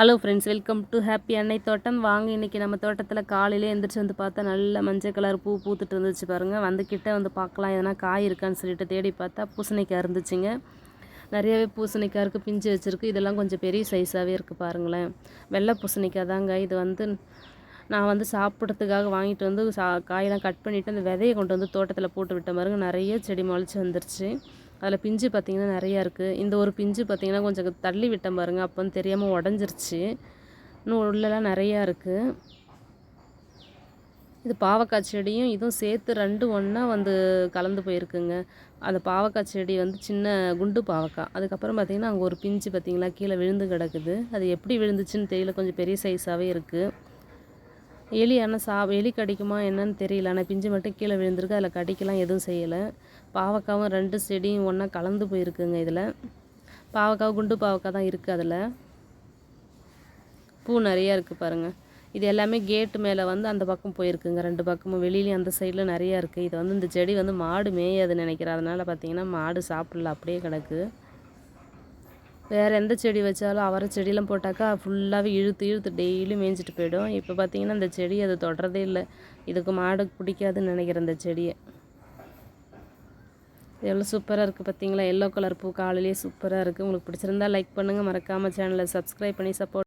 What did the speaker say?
Hello friends, welcome to happy அன்னை தோட்டம். வாங்க, இன்றைக்கி நம்ம தோட்டத்தில் காலையிலே எழுந்திரிச்சு வந்து பார்த்தா நல்ல மஞ்சள் கலர் பூ பூத்துட்டு இருந்துச்சு பாருங்கள். வந்து கிட்டே வந்து பார்க்கலாம் எதனா காய் இருக்கான்னு சொல்லிட்டு தேடி பார்த்தா பூசணிக்காய் இருந்துச்சுங்க. நிறையவே பூசணிக்காய் இருக்குது, பிஞ்சு வச்சுருக்கு. இதெல்லாம் கொஞ்சம் பெரிய சைஸாகவே இருக்குது பாருங்களேன். வெள்ளை பூசணிக்காய் தாங்க இது. நான் சாப்பிட்றதுக்காக வாங்கிட்டு வந்து காயெல்லாம் கட் பண்ணிவிட்டு அந்த விதையை கொண்டு வந்து தோட்டத்தில் போட்டு விட்ட பாருங்க. நிறைய செடி முளைச்சி வந்துருச்சு. அதில் பிஞ்சு பார்த்திங்கன்னா நிறையா இருக்குது. இந்த ஒரு பிஞ்சு பார்த்திங்கன்னா கொஞ்சம் தள்ளி விட்டேன் பாருங்கள், அப்போ தெரியாமல் உடஞ்சிருச்சு. இன்னும் உள்ளெல்லாம் நிறையா இருக்குது. இது பாவக்காய் செடியும் இதுவும் சேர்த்து ரெண்டும் ஒன்றா கலந்து போயிருக்குங்க. அந்த பாவக்காய் செடி சின்ன குண்டு பாவக்காய். அதுக்கப்புறம் பார்த்திங்கன்னா அங்கே ஒரு பிஞ்சு பார்த்திங்களா கீழே விழுந்து கிடக்குது. அது எப்படி விழுந்துச்சுன்னு தெரியல, கொஞ்சம் பெரிய சைஸாகவே இருக்குது. எலி கடிக்குமா என்னன்னு தெரியல. ஆனால் பிஞ்சு மட்டும் கீழே விழுந்திருக்கு. அதில் கடிக்கலாம் எதுவும் செய்யலை. பாவக்காவும் ரெண்டு செடியும் ஒன்றா கலந்து போயிருக்குங்க. இதில் பாவக்காய் குண்டு பாவக்காய் தான் இருக்குது. அதில் பூ நிறையா இருக்குது பாருங்கள். இது எல்லாமே கேட்டு மேலே அந்த பக்கம் போயிருக்குங்க. ரெண்டு பக்கமும் வெளியிலையும் அந்த சைடில் நிறையா இருக்குது. இது இந்த செடி மாடு மேயாதுன்னு நினைக்கிறேன். அதனால் பார்த்திங்கன்னா மாடு சாப்பிடல, அப்படியே கிடக்கு. வேறு எந்த செடி வச்சாலும் அவரை செடியெலாம் போட்டாக்கா ஃபுல்லாகவே இழுத்து டெய்லியும் மேய்ஞ்சிட்டு போயிடும். இப்போ பார்த்திங்கன்னா இந்த செடி அது தொடுறதே இல்லை. இதுக்கு மாடு பிடிக்காதுன்னு நினைக்கிறேன் இந்த செடியை. எவ்வளோ சூப்பராக இருக்குது பார்த்திங்களா. எல்லோ கலர் பூ காலையிலேயே சூப்பராக இருக்குது. உங்களுக்கு பிடிச்சிருந்தா லைக் பண்ணுங்கள், மறக்காமல் சேனலை சப்ஸ்கிரைப் பண்ணி சப்போர்ட்